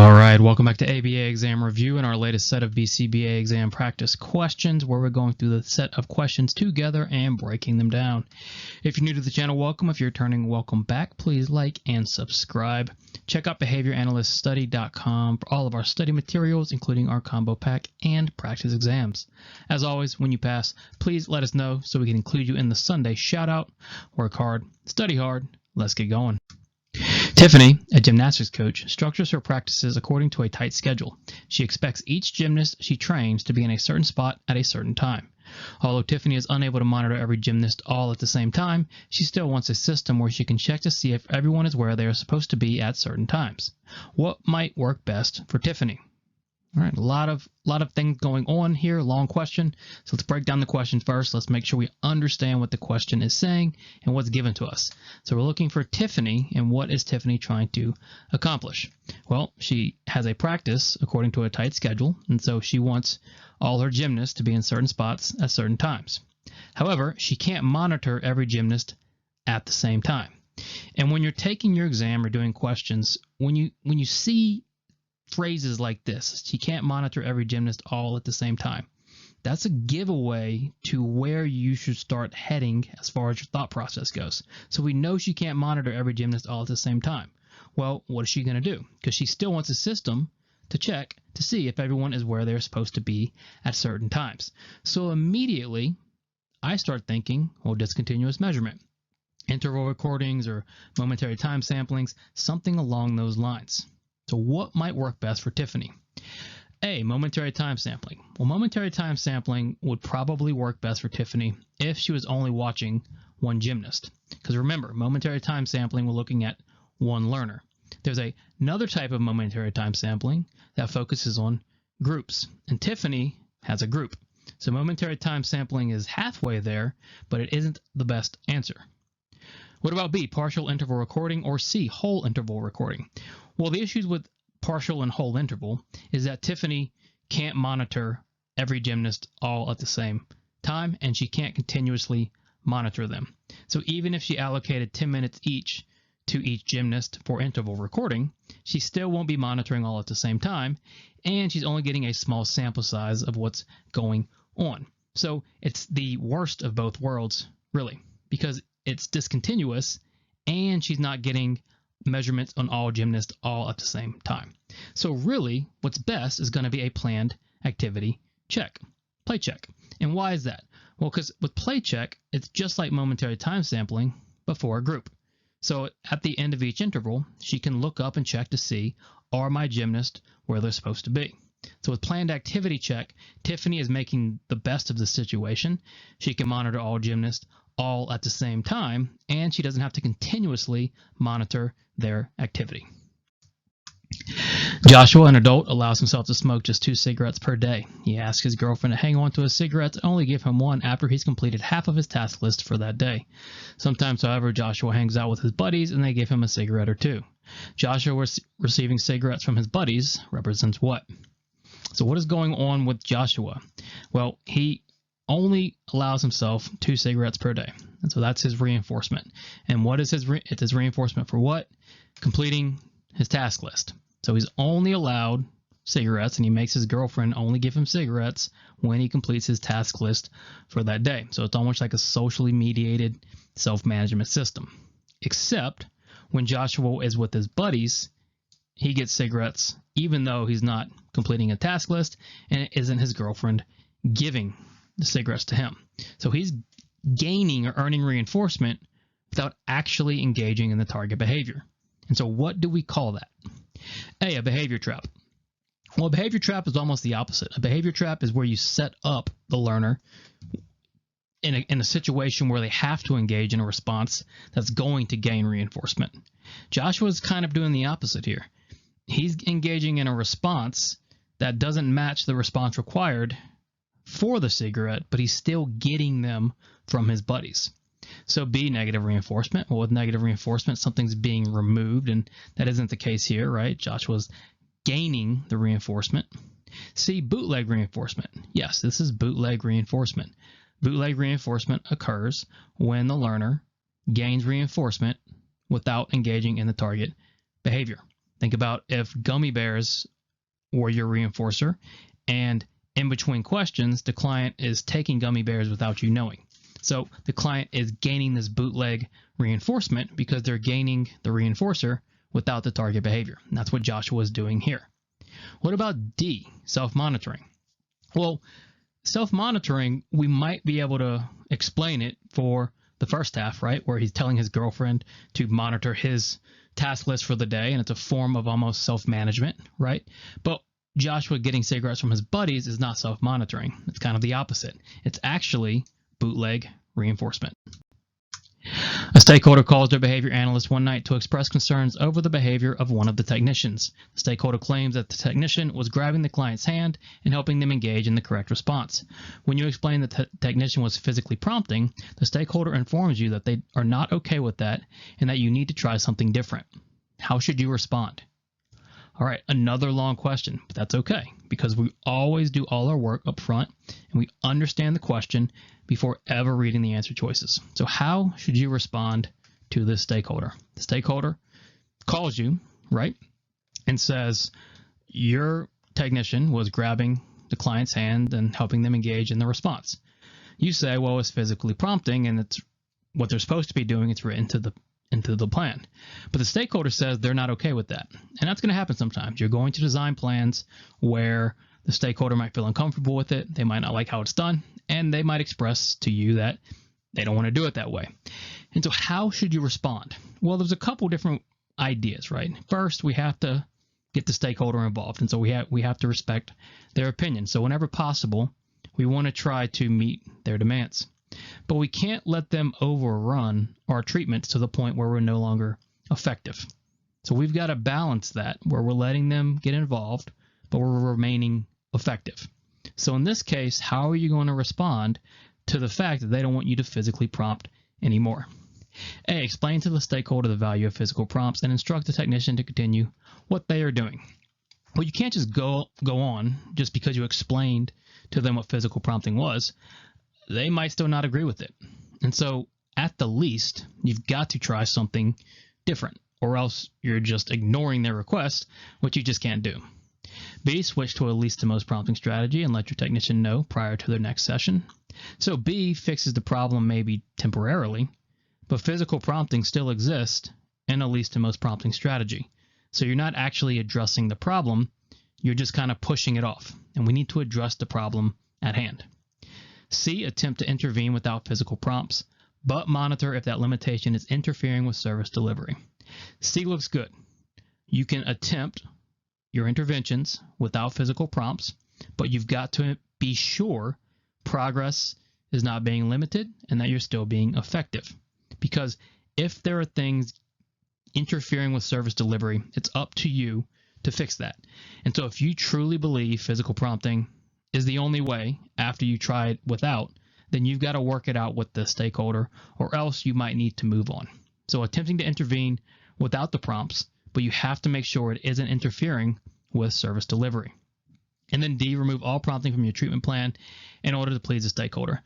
All right, welcome back to ABA Exam Review and our latest set of BCBA Exam practice questions, where we're going through the set of questions together and breaking them down. If you're new to the channel, welcome. If you're returning, welcome back. Please like and subscribe. Check out behavioranalyststudy.com for all of our study materials, including our combo pack and practice exams. As always, when you pass, please let us know so we can include you in the Sunday shout out. Work hard, study hard. Let's get going. Tiffany, a gymnastics coach, structures her practices according to a tight schedule. She expects each gymnast she trains to be in a certain spot at a certain time. Although Tiffany is unable to monitor every gymnast all at the same time, she still wants a system where she can check to see if everyone is where they are supposed to be at certain times. What might work best for Tiffany? All right, a lot of things going on here, long question. So let's break down the question first. Let's make sure we understand what the question is saying and what's given to us. So we're looking for Tiffany, and what is Tiffany trying to accomplish? Well, she has a practice according to a tight schedule, and so she wants all her gymnasts to be in certain spots at certain times. However, she can't monitor every gymnast at the same time. And when you're taking your exam or doing questions, when you see phrases like this, she can't monitor every gymnast all at the same time, that's a giveaway to where you should start heading as far as your thought process goes. So we know she can't monitor every gymnast all at the same time. Well, what is she going to do? Because she still wants a system to check to see if everyone is where they're supposed to be at certain times. So immediately I start thinking, well, discontinuous measurement, interval recordings, or momentary time samplings, something along those lines. So what might work best for Tiffany? A, momentary time sampling. Well, momentary time sampling would probably work best for Tiffany if she was only watching one gymnast. Because remember, momentary time sampling, we're looking at one learner. There's another type of momentary time sampling that focuses on groups, and Tiffany has a group. So momentary time sampling is halfway there, but it isn't the best answer. What about B, partial interval recording, or C, whole interval recording? Well, the issues with partial and whole interval is that Tiffany can't monitor every gymnast all at the same time, and she can't continuously monitor them. So even if she allocated 10 minutes each to each gymnast for interval recording, she still won't be monitoring all at the same time, and she's only getting a small sample size of what's going on. So it's the worst of both worlds, really, because it's discontinuous and she's not getting measurements on all gymnasts all at the same time. So really, what's best is going to be a planned activity check, play check. And why is that? Well, because with play check, it's just like momentary time sampling, but for a group. So at the end of each interval, she can look up and check to see, are my gymnasts where they're supposed to be? So with planned activity check, Tiffany is making the best of the situation. She can monitor all gymnasts all at the same time, and she doesn't have to continuously monitor their activity. Joshua, an adult, allows himself to smoke just 2 cigarettes per day. He asks his girlfriend to hang on to his cigarettes and only give him one after he's completed half of his task list for that day. Sometimes, however, Joshua hangs out with his buddies and they give him a cigarette or two. Joshua receiving cigarettes from his buddies represents what? So what is going on with Joshua? Well, he only allows himself 2 cigarettes per day. And so that's his reinforcement. And what is it's his reinforcement for what? Completing his task list. So he's only allowed cigarettes, and he makes his girlfriend only give him cigarettes when he completes his task list for that day. So it's almost like a socially mediated self-management system. Except when Joshua is with his buddies, he gets cigarettes even though he's not completing a task list, and it isn't his girlfriend giving the cigarettes to him. So he's gaining or earning reinforcement without actually engaging in the target behavior. And so what do we call that? A behavior trap. Well, a behavior trap is almost the opposite. A behavior trap is where you set up the learner in a situation where they have to engage in a response that's going to gain reinforcement. Joshua's kind of doing the opposite here. He's engaging in a response that doesn't match the response required for the cigarette, but he's still getting them from his buddies. So B, negative reinforcement. Well, with negative reinforcement, something's being removed, and that isn't the case here, right? Joshua's gaining the reinforcement. C, bootleg reinforcement. Yes, this is bootleg reinforcement. Bootleg reinforcement occurs when the learner gains reinforcement without engaging in the target behavior. Think about if gummy bears were your reinforcer, and in between questions, the client is taking gummy bears without you knowing. So the client is gaining this bootleg reinforcement because they're gaining the reinforcer without the target behavior. And that's what Joshua is doing here. What about D, self-monitoring? Well, self-monitoring, we might be able to explain it for the first half, right, where he's telling his girlfriend to monitor his task list for the day, and it's a form of almost self-management, right? But Joshua getting cigarettes from his buddies is not self-monitoring. It's kind of the opposite. It's actually bootleg reinforcement. A stakeholder calls their behavior analyst one night to express concerns over the behavior of one of the technicians. The stakeholder claims that the technician was grabbing the client's hand and helping them engage in the correct response. When you explain that the technician was physically prompting, the stakeholder informs you that they are not okay with that and that you need to try something different. How should you respond? All right, another long question, but that's okay because we always do all our work up front and we understand the question before ever reading the answer choices. So how should you respond to this stakeholder? The stakeholder calls you, right, and says your technician was grabbing the client's hand and helping them engage in the response. You say, well, it's physically prompting and it's what they're supposed to be doing. It's written into the plan. But the stakeholder says they're not okay with that. And that's going to happen sometimes. You're going to design plans where the stakeholder might feel uncomfortable with it. They might not like how it's done. And they might express to you that they don't want to do it that way. And so how should you respond? Well, there's a couple different ideas, right? First, we have to get the stakeholder involved. And so we have to respect their opinion. So whenever possible, we want to try to meet their demands. But we can't let them overrun our treatments to the point where we're no longer effective. So we've got to balance that where we're letting them get involved, but we're remaining effective. So in this case, how are you going to respond to the fact that they don't want you to physically prompt anymore? A, explain to the stakeholder the value of physical prompts and instruct the technician to continue what they are doing. Well, you can't just go on just because you explained to them what physical prompting was. They might still not agree with it. And so at the least, you've got to try something different, or else you're just ignoring their request, which you just can't do. B, switch to a least to most prompting strategy and let your technician know prior to their next session. So B fixes the problem maybe temporarily, but physical prompting still exists in a least to most prompting strategy. So you're not actually addressing the problem, you're just kind of pushing it off. And we need to address the problem at hand. C, attempt to intervene without physical prompts, but monitor if that limitation is interfering with service delivery. C looks good. You can attempt your interventions without physical prompts, but you've got to be sure progress is not being limited and that you're still being effective. Because if there are things interfering with service delivery, it's up to you to fix that. And so if you truly believe physical prompting is the only way after you try it without, then you've got to work it out with the stakeholder, or else you might need to move on. So attempting to intervene without the prompts, but you have to make sure it isn't interfering with service delivery. And then D, remove all prompting from your treatment plan in order to please the stakeholder.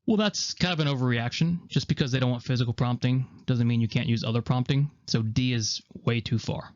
Well, that's kind of an overreaction. Just because they don't want physical prompting doesn't mean you can't use other prompting. So D is way too far.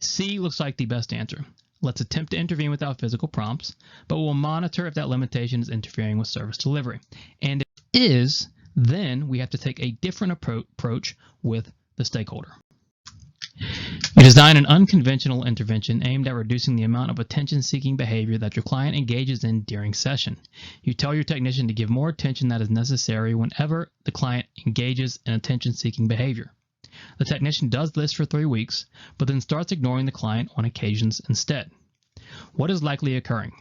C looks like the best answer. Let's attempt to intervene without physical prompts, but we'll monitor if that limitation is interfering with service delivery. And if it is, then we have to take a different approach with the stakeholder. You design an unconventional intervention aimed at reducing the amount of attention-seeking behavior that your client engages in during session. You tell your technician to give more attention that is necessary whenever the client engages in attention-seeking behavior. The technician does this for 3 weeks, but then starts ignoring the client on occasions instead. What is likely occurring?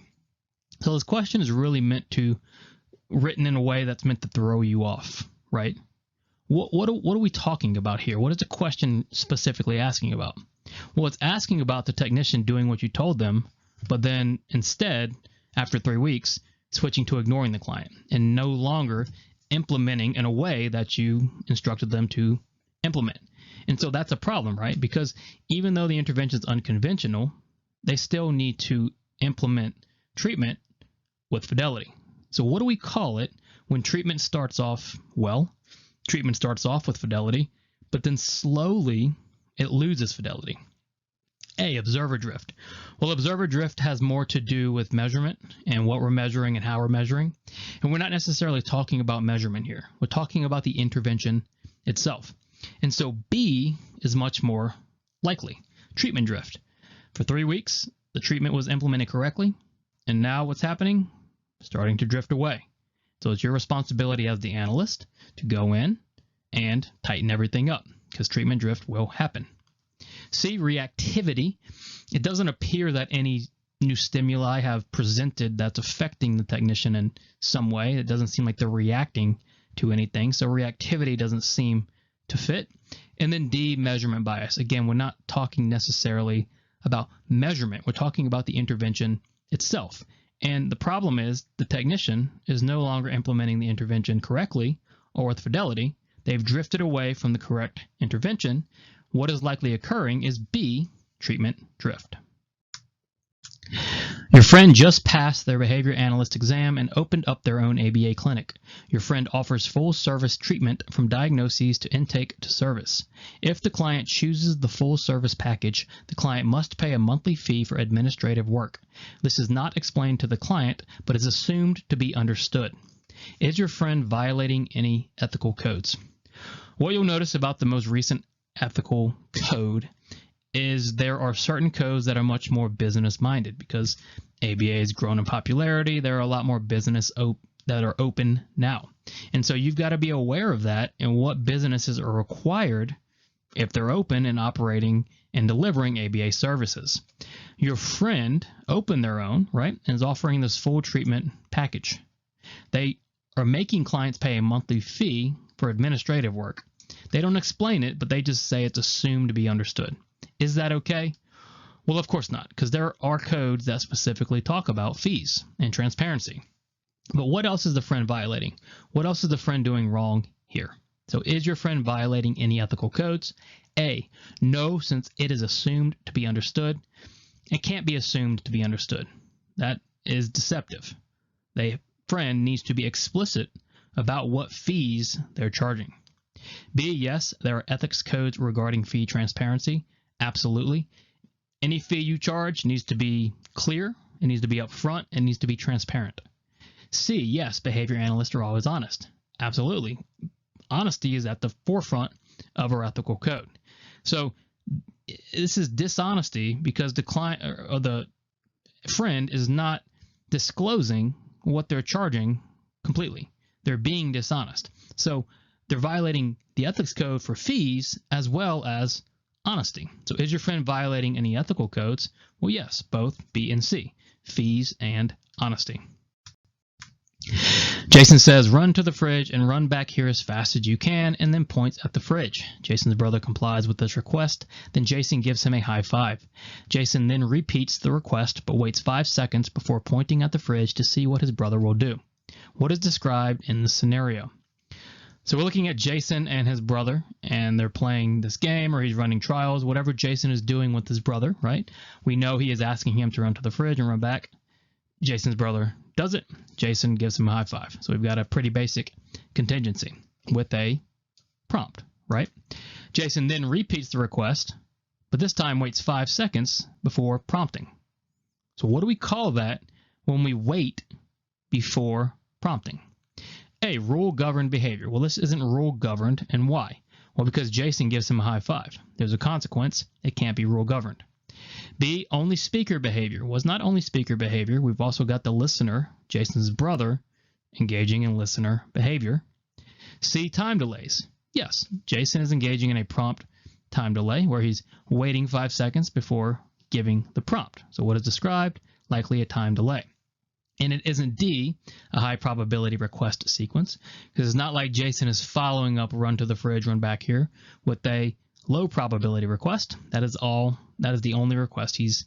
So this question is really written in a way that's meant to throw you off, right? What are we talking about here? What is the question specifically asking about? Well, it's asking about the technician doing what you told them, but then instead, after 3 weeks, switching to ignoring the client and no longer implementing in a way that you instructed them to implement. And so that's a problem, right? Because even though the intervention is unconventional, they still need to implement treatment with fidelity. So what do we call it when treatment starts off well? Treatment starts off with fidelity, but then slowly it loses fidelity. A, observer drift. Well, observer drift has more to do with measurement and what we're measuring and how we're measuring. And we're not necessarily talking about measurement here. We're talking about the intervention itself. And so B is much more likely. Treatment drift. For 3 weeks, the treatment was implemented correctly. And now what's happening? Starting to drift away. So it's your responsibility as the analyst to go in and tighten everything up because treatment drift will happen. C, reactivity. It doesn't appear that any new stimuli have presented that's affecting the technician in some way. It doesn't seem like they're reacting to anything, so reactivity doesn't seem to fit. And then D, measurement bias. Again, we're not talking necessarily about measurement. We're talking about the intervention itself. And the problem is the technician is no longer implementing the intervention correctly or with fidelity. They've drifted away from the correct intervention. What is likely occurring is B, treatment drift. Your friend just passed their behavior analyst exam and opened up their own ABA clinic. Your friend offers full service treatment from diagnoses to intake to service. If the client chooses the full service package, the client must pay a monthly fee for administrative work. This is not explained to the client, but is assumed to be understood. Is your friend violating any ethical codes? What you'll notice about the most recent ethical code is there are certain codes that are much more business minded because ABA has grown in popularity. There are a lot more business that are open now. And so you've got to be aware of that and what businesses are required if they're open and operating and delivering ABA services. Your friend opened their own, right, and is offering this full treatment package. They are making clients pay a monthly fee for administrative work. They don't explain it, but they just say it's assumed to be understood. Is that okay? Well, of course not, because there are codes that specifically talk about fees and transparency. But what else is the friend violating? What else is the friend doing wrong here? So is your friend violating any ethical codes? A, no, since it is assumed to be understood. It can't be assumed to be understood. That is deceptive. The friend needs to be explicit about what fees they're charging. B, yes, there are ethics codes regarding fee transparency. Absolutely. Any fee you charge needs to be clear, it needs to be upfront, and needs to be transparent. C, yes, behavior analysts are always honest. Absolutely. Honesty is at the forefront of our ethical code. So this is dishonesty because the client or the friend is not disclosing what they're charging completely. They're being dishonest. So they're violating the ethics code for fees as well as honesty. So is your friend violating any ethical codes? Well, yes, both B and C, fees and honesty. Jason says, run to the fridge and run back here as fast as you can, and then points at the fridge. Jason's brother complies with this request. Then Jason gives him a high five. Jason then repeats the request, but waits 5 seconds before pointing at the fridge to see what his brother will do. What is described in the scenario? So we're looking at Jason and his brother, and they're playing this game, or he's running trials, whatever Jason is doing with his brother, right? We know he is asking him to run to the fridge and run back. Jason's brother does it. Jason gives him a high five. So we've got a pretty basic contingency with a prompt, right? Jason then repeats the request, but this time waits 5 seconds before prompting. So what do we call that when we wait before prompting? A, rule-governed behavior. Well, this isn't rule-governed, and why? Well, because Jason gives him a high five. There's a consequence. It can't be rule-governed. B, only speaker behavior. Was not only speaker behavior. We've also got the listener, Jason's brother, engaging in listener behavior. C, time delays. Yes, Jason is engaging in a prompt time delay where he's waiting 5 seconds before giving the prompt. So what is described? Likely a time delay. And it isn't D, a high probability request sequence, because it's not like Jason is following up run to the fridge, run back here with a low probability request. That is the only request he's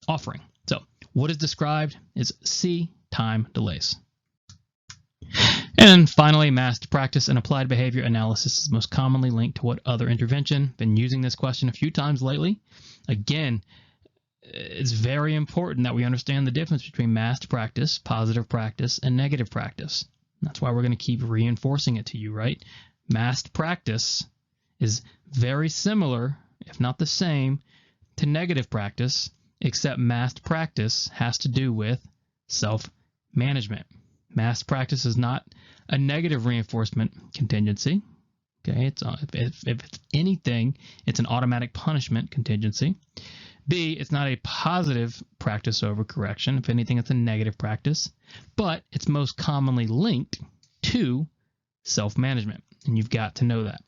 offering. So what is described is C, time delays. And finally, masked practice and applied behavior analysis is most commonly linked to what other intervention? Been using this question a few times lately. Again, it's very important that we understand the difference between masked practice, positive practice, and negative practice. That's why we're going to keep reinforcing it to you, right? Masked practice is very similar, if not the same, to negative practice, except massed practice has to do with self-management. Massed practice is not a negative reinforcement contingency. Okay, if it's anything, it's an automatic punishment contingency. B, it's not a positive practice over correction. If anything, it's a negative practice, but it's most commonly linked to self-management, and you've got to know that.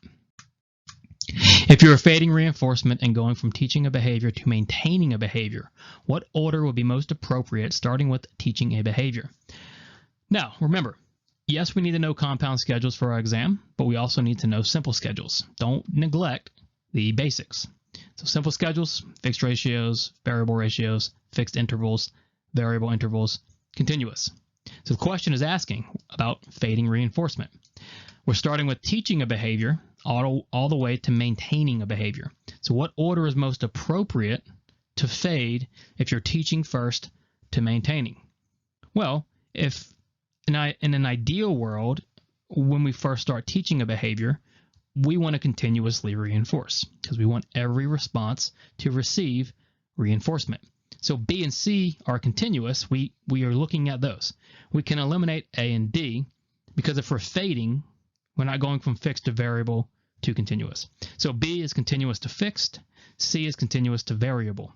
If you're evading reinforcement and going from teaching a behavior to maintaining a behavior, what order would be most appropriate, starting with teaching a behavior? Now, remember, yes, we need to know compound schedules for our exam, but we also need to know simple schedules. Don't neglect the basics. So simple schedules, fixed ratios, variable ratios, fixed intervals, variable intervals, continuous. So the question is asking about fading reinforcement. We're starting with teaching a behavior all the way to maintaining a behavior. So what order is most appropriate to fade if you're teaching first to maintaining? Well, if in an ideal world, when we first start teaching a behavior, we want to continuously reinforce because we want every response to receive reinforcement. So B and C are continuous. We are looking at those. We can eliminate A and D because if we're fading, we're not going from fixed to variable to continuous. So B is continuous to fixed. C is continuous to variable.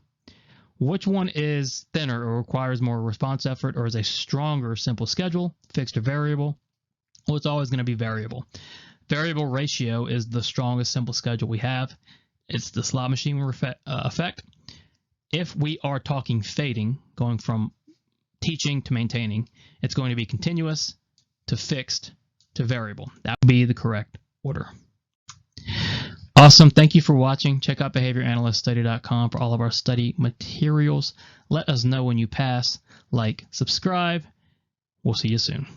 Which one is thinner or requires more response effort or is a stronger simple schedule, fixed or variable? Well, it's always going to be variable. Variable ratio is the strongest simple schedule we have. It's the slot machine effect. If we are talking fading, going from teaching to maintaining, it's going to be continuous to fixed to variable. That would be the correct order. Awesome. Thank you for watching. Check out behavioranalyststudy.com for all of our study materials. Let us know when you pass. Like, subscribe. We'll see you soon.